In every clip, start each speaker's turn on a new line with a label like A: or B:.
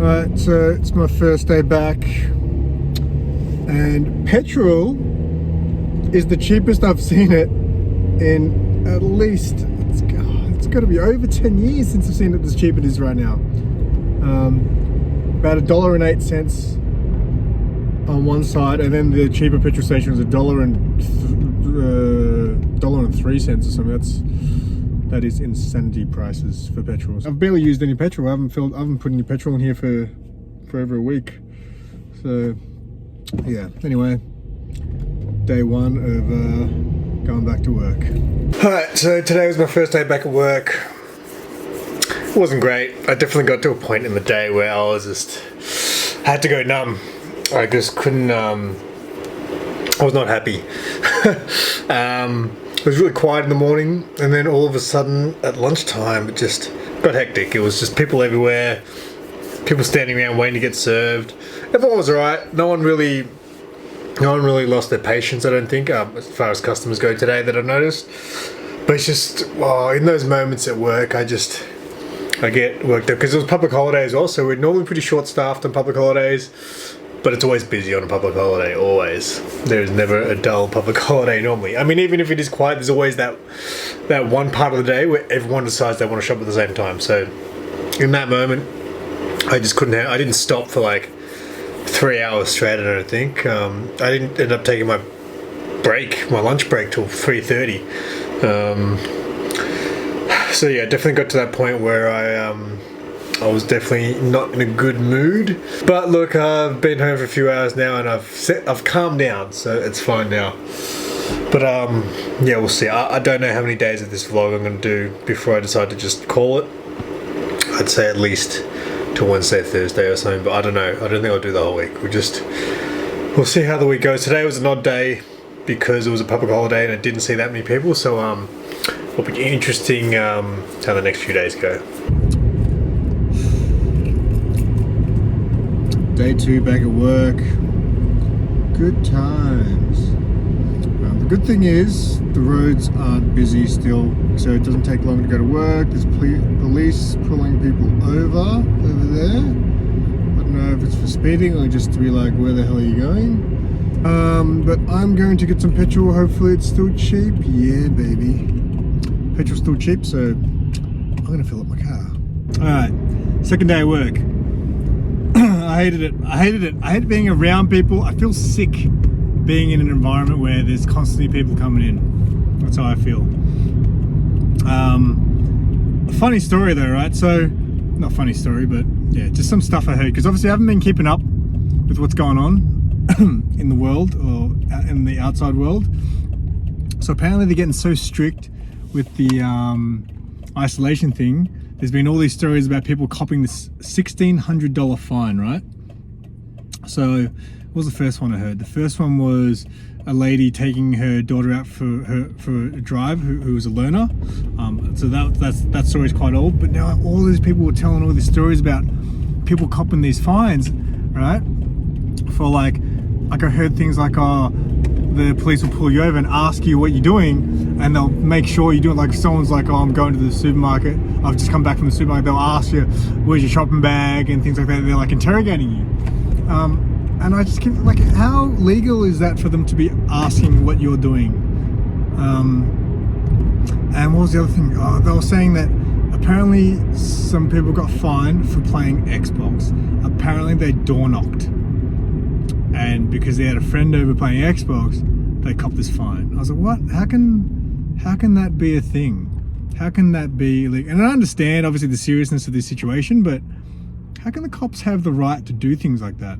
A: Alright, so it's my first day back, and petrol is the cheapest I've seen it in at least, it's got to be over 10 years since I've seen it as cheap as it is right now. About $1.08 on one side, and then the cheaper petrol station was $1.03 or something. That is insanity prices for petrol. I've barely used any petrol. I haven't put any petrol in here for over a week. So yeah, anyway, day one of going back to work. Alright, so today was my first day back at work. It wasn't great. I definitely got to a point in the day where I had to go numb. I just couldn't, I was not happy. It was really quiet in the morning, and then all of a sudden at lunchtime it just got hectic. It was just people everywhere, people standing around waiting to get served. Everyone was alright. No one really lost their patience, I don't think, as far as customers go today that I've noticed. But it's just, in those moments at work, I get worked up because it was public holiday as well, so we're normally pretty short staffed on public holidays. But it's always busy on a public holiday, always. There's never a dull public holiday normally. I mean, even if it is quiet, there's always that one part of the day where everyone decides they want to shop at the same time. So in that moment, I just I didn't stop for like 3 hours straight, I don't think. I didn't end up taking my lunch break till 3:30. So yeah, definitely got to that point where I was definitely not in a good mood. But look, I've been home for a few hours now, and I've calmed down, so it's fine now. But yeah, we'll see. I don't know how many days of this vlog I'm going to do before I decide to just call it. I'd say at least till Wednesday, Thursday or something, but I don't know. I don't think I'll do the whole week. We'll see how the week goes. Today was an odd day because it was a public holiday and I didn't see that many people, so it'll be interesting how the next few days go. Day 2 back at work. Good times. The good thing is the roads aren't busy still, so it doesn't take long to go to work. There's police pulling people over there. I don't know if it's for speeding or just to be like, where the hell are you going? But I'm going to get some petrol. Hopefully it's still cheap. Yeah, baby. Petrol's still cheap, so I'm gonna fill up my car. Alright, second day at work. I hated it. I hate being around people. I feel sick being in an environment where there's constantly people coming in. That's how I feel. A funny story though, right? So, not funny story, but yeah, just some stuff I heard. Because obviously I haven't been keeping up with what's going on in the world or in the outside world. So apparently they're getting so strict with the isolation thing. There's been all these stories about people copping this $1,600 fine, right? So, what was the first one I heard? The first one was a lady taking her daughter out for a drive who was a learner. So that story's quite old. But now all these people were telling all these stories about people copping these fines, right? For like I heard things like, the police will pull you over and ask you what you're doing, and they'll make sure you do it. Like if someone's like, I'm going to the supermarket, I've just come back from the supermarket, they'll ask you, where's your shopping bag and things like that. They're like interrogating you. And I just keep like, how legal is that for them to be asking what you're doing? And what was the other thing? They were saying that apparently some people got fined for playing Xbox. Apparently they door knocked. And because they had a friend over playing Xbox, they copped this fine. I was like, what? How can that be a thing? How can that be like? And I understand obviously the seriousness of this situation, but how can the cops have the right to do things like that?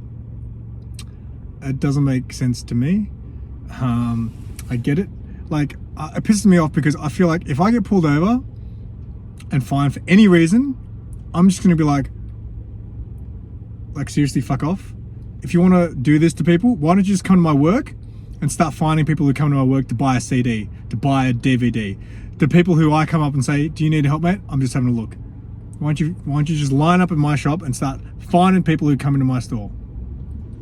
A: It doesn't make sense to me. I get it. Like it pisses me off because I feel like if I get pulled over and fined for any reason, I'm just gonna be like seriously, fuck off. If you want to do this to people, why don't you just come to my work and start finding people who come to my work to buy a CD, to buy a DVD? The people who I come up and say, do you need help, mate? I'm just having a look. Why don't you just line up in my shop and start finding people who come into my store?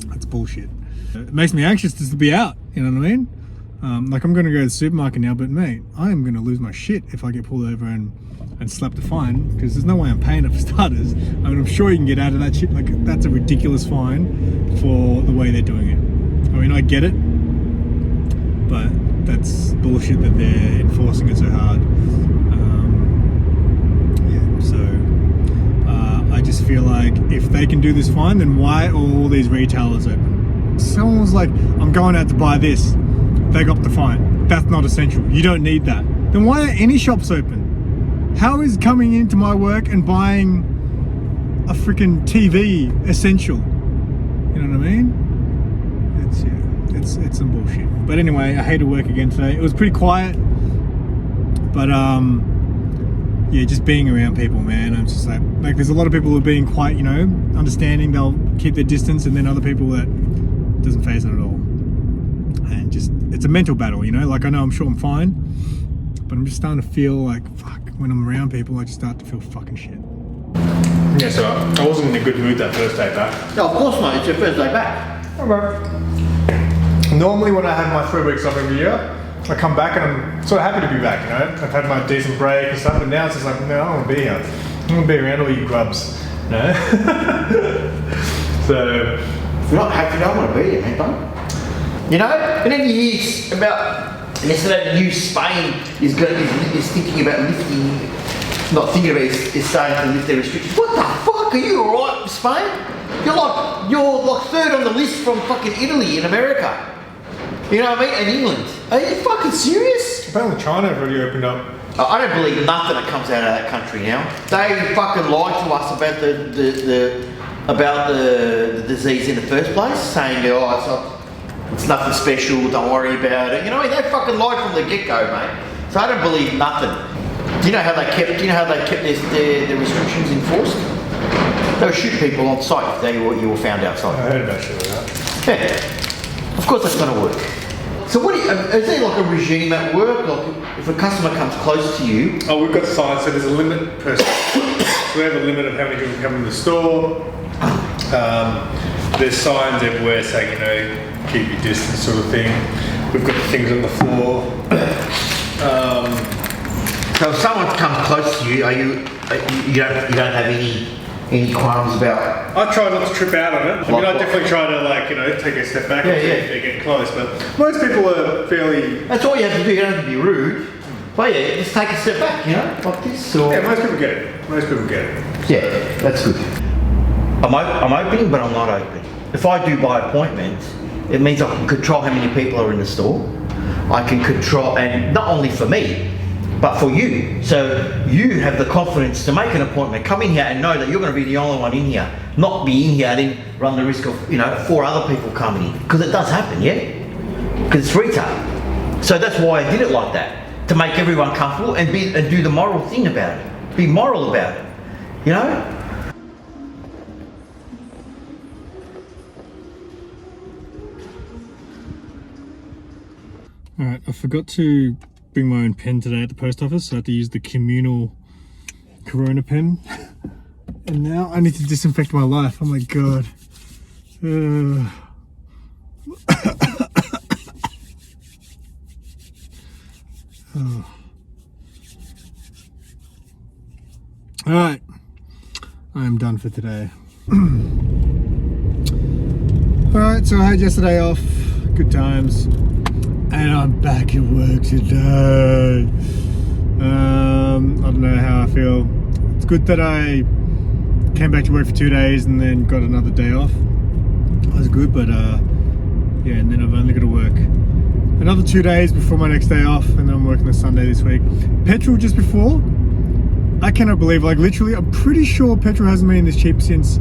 A: That's bullshit. It makes me anxious just to be out, you know what I mean? Like I'm going to go to the supermarket now, but mate, I am going to lose my shit if I get pulled over and and slapped a fine, because there's no way I'm paying it for starters. I mean, I'm sure you can get out of that shit. Like, that's a ridiculous fine for the way they're doing it. I mean, I get it, but that's bullshit that they're enforcing it so hard. I just feel like if they can do this fine, then why are all these retailers open? Someone was like, I'm going out to buy this. They got the fine. That's not essential. You don't need that. Then why are any shops open? How is coming into my work and buying a freaking TV essential? You know what I mean? It's some bullshit. But anyway, I hate to work again today. It was pretty quiet, but yeah, just being around people, man. I'm just like there's a lot of people who are being quite, you know, understanding. They'll keep their distance, and then other people that it doesn't faze them at all. And just, it's a mental battle, you know. Like, I know I'm sure I'm fine, but I'm just starting to feel like, fuck, when I'm around people, I just start to feel fucking shit. Yeah, so I wasn't in a good mood that first day back.
B: No, of course not. It's your first day back.
A: Okay. Normally when I have my 3 weeks off every year, I come back and I'm sort of happy to be back, you know. I've had my decent break and stuff, but now it's just like, no, I don't want to be here. I don't want to be around all you grubs, you know. So
B: if you're not happy, you don't want to be here, man, don't. You know, and then you hear about yesterday the news, Spain is thinking about lifting, not thinking about it, is starting to lift their restrictions. What the fuck? Are you alright, Spain? You're like third on the list from fucking Italy and America. You know what I mean? And England. Are you fucking serious?
A: Apparently China have already opened up.
B: I don't believe nothing that comes out of that country now. They fucking lied to us about the disease in the first place, saying, oh, it's nothing special, don't worry about it. You know, they fucking lied from the get-go, mate. So I don't believe nothing. Do you know how they kept their restrictions enforced? They would shoot people on sight if you were found outside.
A: I heard about shit like that.
B: Yeah. Of course that's going to work. So is there like a regime at work? Like if a customer comes close to you?
A: Oh, we've got signs, so there's a limit per store. So we have a limit of how many people can come in the store. There's signs everywhere saying, you know, keep your distance sort of thing. We've got things on the floor.
B: So if someone comes close to you, you don't have any qualms about?
A: I try not to trip out on it. I mean, I definitely try to, like, you know, take a step back if they get close, but most people are fairly...
B: That's all you have to do, you don't have to be rude. But yeah, just take a step back, you know, like this. Or...
A: Yeah, most people get it. Most people get it.
B: Yeah, that's good. I'm opening, but I'm not open. If I do by appointment, it means I can control how many people are in the store. I can control, and not only for me, but for you. So you have the confidence to make an appointment, come in here and know that you're going to be the only one in here, not be in here and then run the risk of, you know, 4 other people coming in. Because it does happen, yeah? Because it's retail. So that's why I did it like that, to make everyone comfortable and do the moral thing about it. Be moral about it, you know?
A: Alright, I forgot to bring my own pen today at the post office, so I had to use the communal Corona pen. And now I need to disinfect my life. Oh my god. Oh. Alright, I'm done for today. Alright, so I had yesterday off, good times. And I'm back at work today. I don't know how I feel. It's good that I came back to work for 2 days and then got another day off. That was good, but yeah, and then I've only got to work another 2 days before my next day off, and then I'm working the Sunday this week. Petrol just before, I cannot believe, like literally, I'm pretty sure petrol hasn't been this cheap since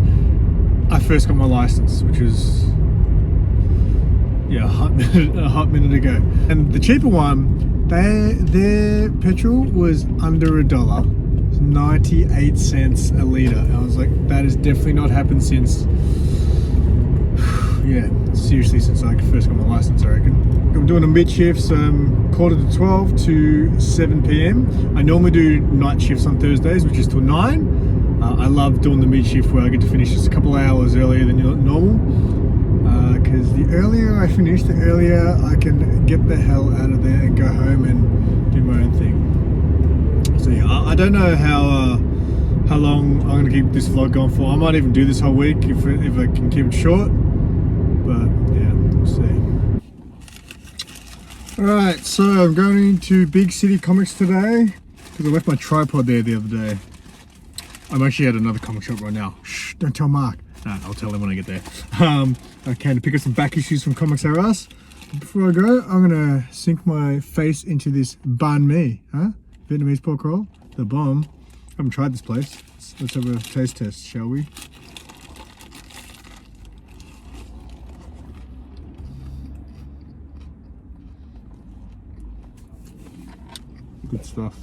A: I first got my license, which was... yeah, a hot minute ago. And the cheaper one, their petrol was under $1. It's 98 cents a litre. And I was like, that has definitely not happened since, yeah, seriously, since I first got my license, I reckon. I'm doing a mid shift, so quarter to 12 to 7 p.m. I normally do night shifts on Thursdays, which is till 9. I love doing the mid shift where I get to finish just a couple of hours earlier than normal. Because the earlier I finish, the earlier I can get the hell out of there and go home and do my own thing. So see. I don't know how long I'm gonna keep this vlog going for. I might even do this whole week if I can keep it short. But yeah, we'll see. Alright, so I'm going to Big City Comics today because I left my tripod there the other day. I'm actually at another comic shop right now. Shh, don't tell Mark. Nah, I'll tell him when I get there. I came to pick up some back issues from Comics R Us. Before I go, I'm gonna sink my face into this banh mi, Vietnamese pork roll, the bomb. I haven't tried this place. Let's have a taste test, shall we? Good stuff.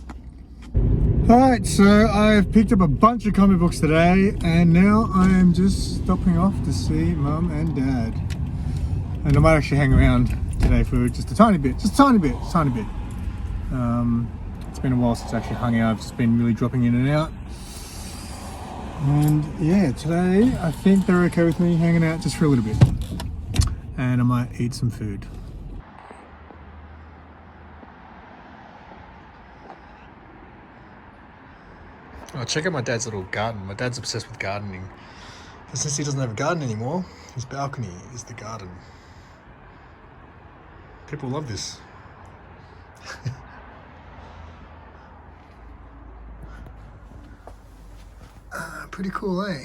A: Alright, so I've picked up a bunch of comic books today, and now I am just stopping off to see Mum and Dad. And I might actually hang around today for just a tiny bit. It's been a while since I actually hung out. I've just been really dropping in and out. And yeah, today I think they're okay with me hanging out just for a little bit. And I might eat some food. Oh, check out my dad's little garden. My dad's obsessed with gardening. And since he doesn't have a garden anymore, his balcony is the garden. People love this. Pretty cool, eh?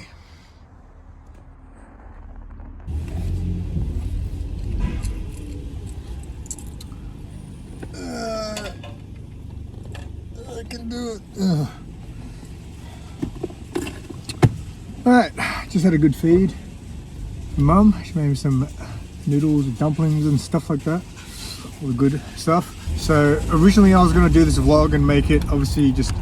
A: I can do it. Alright, just had a good feed. Mum, she made me some noodles, dumplings and stuff like that. All the good stuff. So originally I was going to do this vlog and make it obviously just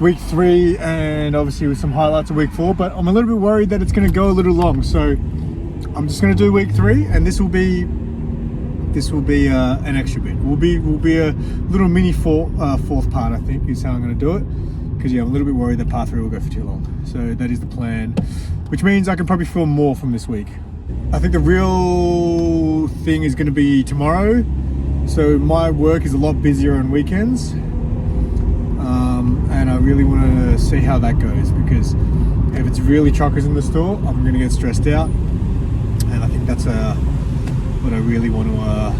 A: week 3 and obviously with some highlights of week 4, but I'm a little bit worried that it's going to go a little long, so I'm just going to do week 3 and this will be an extra bit. Will be a little mini fourth part, I think, is how I'm going to do it. Because yeah, I'm a little bit worried that part 3 will go for too long. So that is the plan, which means I can probably film more from this week. I think the real thing is going to be tomorrow. So my work is a lot busier on weekends. And I really want to see how that goes, because if it's really chockers in the store, I'm going to get stressed out. And I think that's what I really want to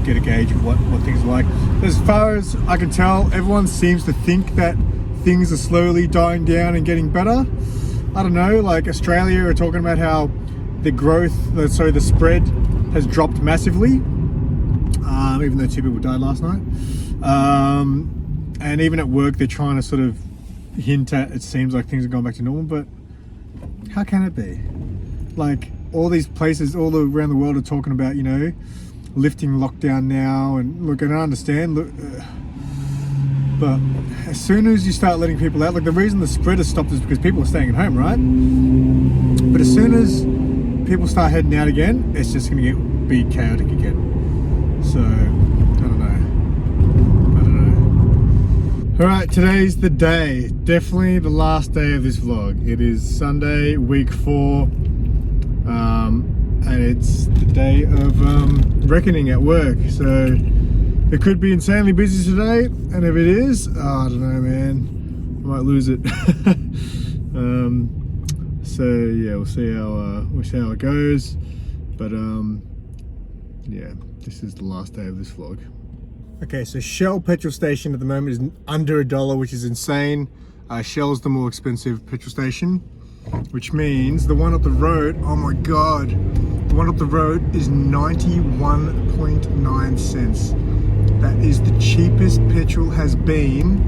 A: get a gauge of what things are like. As far as I can tell, everyone seems to think that things are slowly dying down and getting better. I don't know, like Australia are talking about how the spread has dropped massively, even though 2 people died last night. And even at work, they're trying to sort of hint at, it seems like things are going back to normal, but how can it be? Like all these places all around the world are talking about, you know, lifting lockdown now, and look, and I understand, but as soon as you start letting people out, like the reason the spread has stopped is because people are staying at home, right? But as soon as people start heading out again, it's just going to be chaotic again. So, I don't know. Alright, today's the day. Definitely the last day of this vlog. It is Sunday, week 4. And it's the day of reckoning at work. So, it could be insanely busy today, and if it is, I don't know, man, I might lose it. So yeah, we'll see how it goes. But yeah, this is the last day of this vlog. Okay, so Shell petrol station at the moment is under $1, which is insane. Shell's the more expensive petrol station, which means the one up the road, oh my god, the one up the road is 91.9 cents. That is the cheapest petrol has been,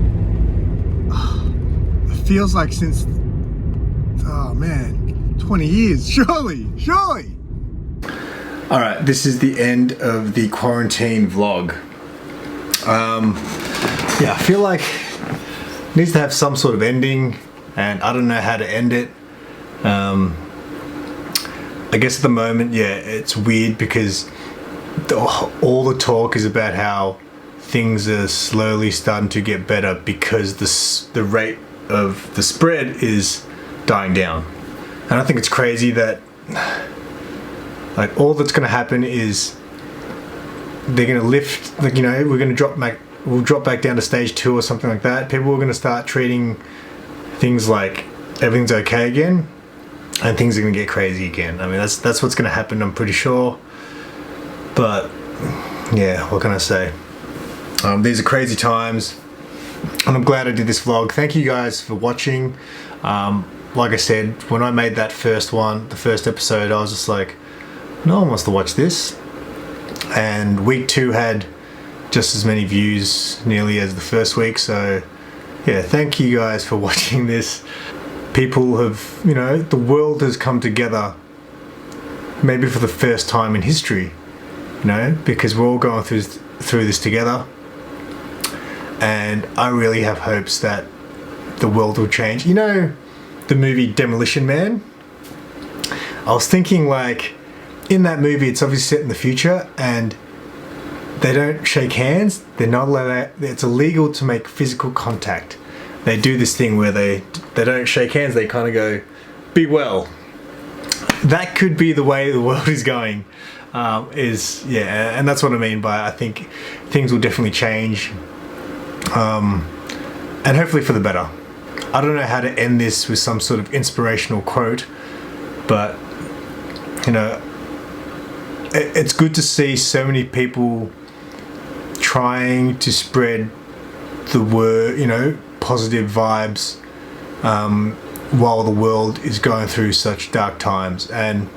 A: it feels like since, oh man, 20 years, surely. All right, this is the end of the quarantine vlog. Yeah, I feel like it needs to have some sort of ending, and I don't know how to end it. I guess at the moment, yeah, it's weird because all the talk is about how things are slowly starting to get better because the rate of the spread is dying down. And I think it's crazy that like all that's going to happen is they're going to lift, like, you know, we're going to drop we'll drop back down to stage 2 or something like that. People are going to start treating things like everything's okay again, and things are going to get crazy again. I mean, that's what's going to happen, I'm pretty sure. But yeah, what can I say? These are crazy times, and I'm glad I did this vlog. Thank you guys for watching. Like I said, when I made that first one, the first episode, I was just like, no one wants to watch this. And week 2 had just as many views nearly as the first week. So yeah, thank you guys for watching this. People have, you know, the world has come together maybe for the first time in history, you know, because we're all going through this together. And I really have hopes that the world will change. You know, the movie Demolition Man? I was thinking, like, in that movie, it's obviously set in the future, and they don't shake hands. They're not allowed. It's illegal to make physical contact. They do this thing where they don't shake hands. They kind of go, "Be well." That could be the way the world is going. Yeah, and that's what I mean by I think things will definitely change, and hopefully for the better. I don't know how to end this with some sort of inspirational quote, but you know, it's good to see so many people trying to spread the word, you know, positive vibes, while the world is going through such dark times. And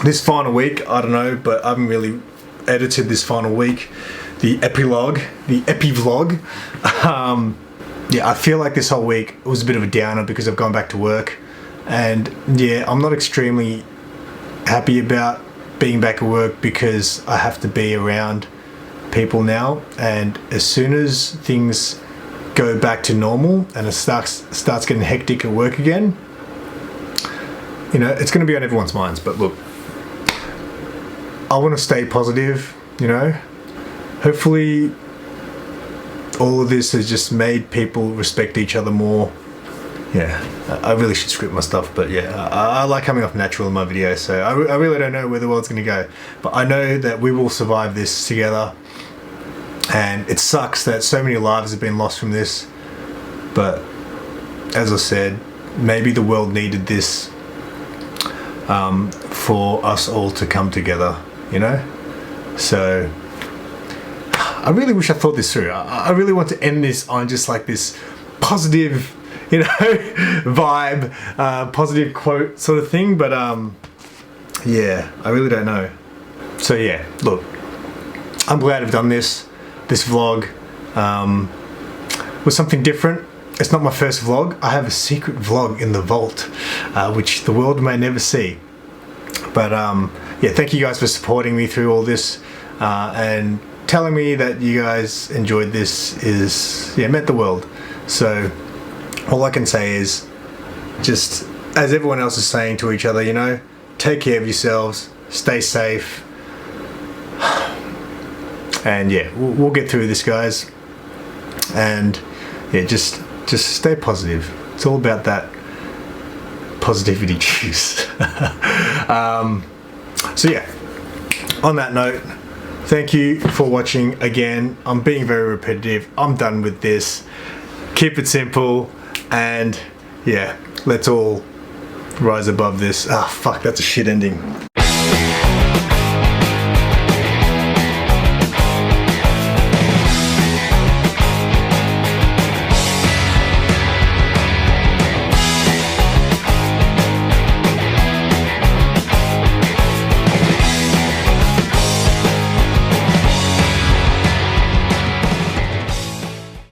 A: this final week, I don't know, but I haven't really edited this final week, the epilogue, the epivlog. Yeah, I feel like this whole week was a bit of a downer because I've gone back to work, and yeah, I'm not extremely happy about being back at work because I have to be around people now, and as soon as things go back to normal and it starts getting hectic at work again, you know, it's going to be on everyone's minds. But look, I want to stay positive, you know. Hopefully all of this has just made people respect each other more. Yeah, I really should script my stuff, but yeah, I like coming off natural in my videos, so I really don't know where the world's going to go. But I know that we will survive this together, and it sucks that so many lives have been lost from this. But as I said, maybe the world needed this for us all to come together, you know? So I really wish I thought this through. I really want to end this on just like this positive, you know, vibe, positive quote sort of thing. But yeah, I really don't know. So yeah, look, I'm glad I've done this vlog was something different. It's not my first vlog. I have a secret vlog in the vault, which the world may never see. But yeah, thank you guys for supporting me through all this, and telling me that you guys enjoyed this meant the world. So all I can say is, just as everyone else is saying to each other, you know, take care of yourselves, stay safe, and yeah, we'll get through this, guys. And yeah, just stay positive. It's all about that positivity juice. So yeah, on that note, thank you for watching again. I'm being very repetitive. I'm done with this. Keep it simple, and yeah, let's all rise above this. Ah, fuck, that's a shit ending.